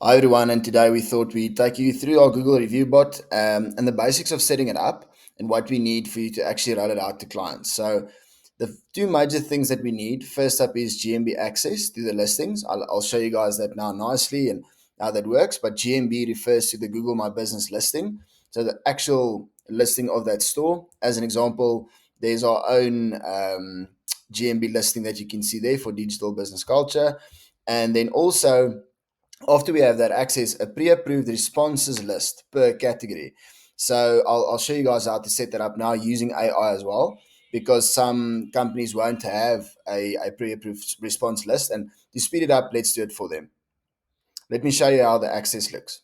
Hi everyone, and today we thought we'd take you through our Google review bot and the basics of setting it up and what we need for you to actually roll it out to clients. So, the two major things that we need first up is GMB access to the listings. I'll show you guys that now nicely and how that works. But GMB refers to the Google My Business listing, so the actual listing of that store. As an example, there's our own GMB listing that you can see there for digital business culture, and then also after we have that access, a pre-approved responses list per category. So I'll show you guys how to set that up now using AI as well, because some companies won't have a pre-approved response list. And to speed it up, let's do it for them. Let me show you how the access looks.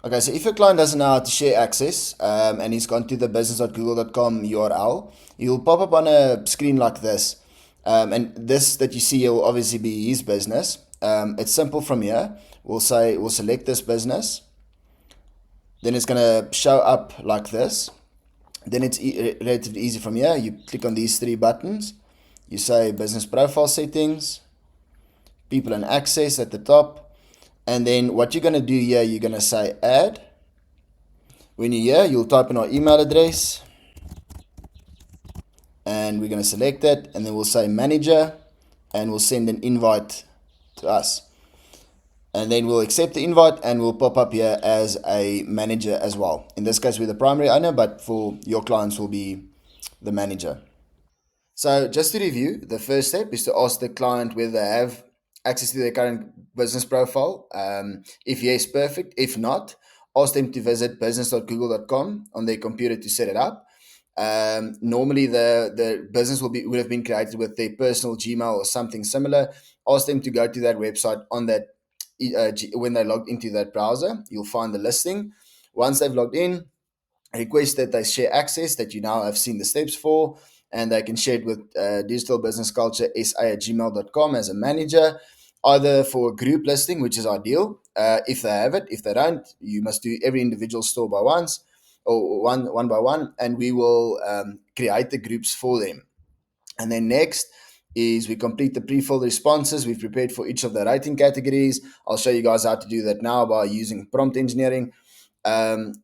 Okay, so if your client doesn't know how to share access and he's gone to the business.google.com URL, he'll pop up on a screen like this. And this that you see here will obviously be his business. It's simple from here. We'll select this business. Then it's going to show up like this. Then it's relatively easy from here. You click on these three buttons. You say business profile settings, people and access at the top. And then what you're going to do here, you're going to say add. When you're here, you'll type in our email address. And we're going to select it. And then we'll say manager. And we'll send an invite to us. And then we'll accept the invite and we'll pop up here as a manager as well. In this case, we're the primary owner, but for your clients, will be the manager. So just to review, the first step is to ask the client whether they have access to their current business profile. If yes, perfect. If not, ask them to visit business.google.com on their computer to set it up. Normally, the business would have been created with their personal Gmail or something similar. Ask them to go to that website on that when they logged into that browser. You'll find the listing. Once they've logged in, request that they share access that you now have seen the steps for, and they can share it with digital business culture sa@gmail.com as a manager, either for a group listing, which is ideal if they have it. If they don't, you must do every individual store by once or one by one, and we will create the groups for them. And then next is we complete the pre-filled responses we've prepared for each of the rating categories. I'll show you guys how to do that now by using prompt engineering. And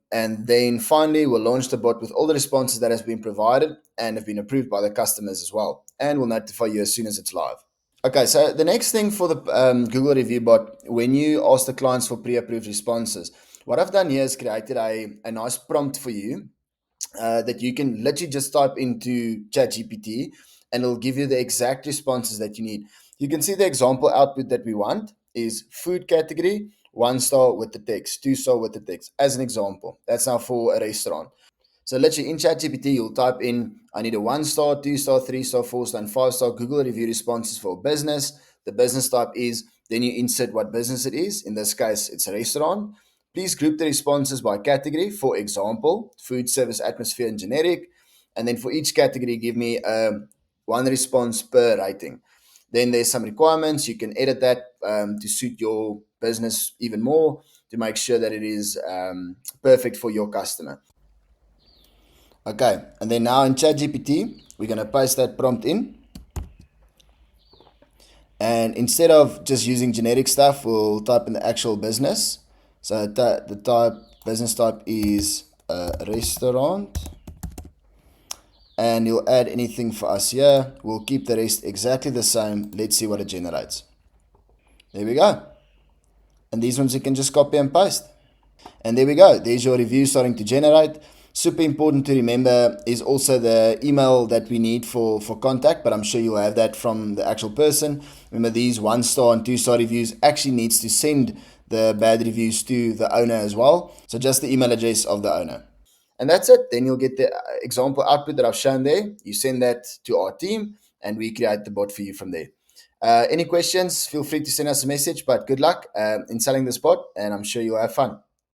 then finally, we'll launch the bot with all the responses that has been provided and have been approved by the customers as well. And we'll notify you as soon as it's live. Okay, so the next thing for the Google review bot, when you ask the clients for pre-approved responses, what I've done here is created a nice prompt for you that you can literally just type into ChatGPT and it'll give you the exact responses that you need. You can see the example output that we want is food category, 1 star with the text, 2 star with the text, as an example. That's now for a restaurant. So literally in ChatGPT, you'll type in, I need a 1 star, 2 star, 3 star, 4 star, and 5 star Google review responses for business. The business type is, then you insert what business it is. In this case, it's a restaurant. Please group the responses by category. For example, food, service, atmosphere, and generic. And then for each category, give me one response per rating. Then there's some requirements. You can edit that to suit your business even more to make sure that it is perfect for your customer. Okay, and then now in ChatGPT, we're going to paste that prompt in. And instead of just using generic stuff, we'll type in the actual business. So the business type is a restaurant. And you'll add anything for us here. We'll keep the rest exactly the same. Let's see what it generates. There we go. And these ones you can just copy and paste. And there we go. There's your review starting to generate. Super important to remember is also the email that we need for contact, but I'm sure you'll have that from the actual person. Remember, these 1 star and 2 star reviews actually needs to send the bad reviews to the owner as well. So just the email address of the owner. And that's it. Then you'll get the example output that I've shown there. You send that to our team and we create the bot for you from there. Any questions, feel free to send us a message, but good luck in selling this bot and I'm sure you'll have fun.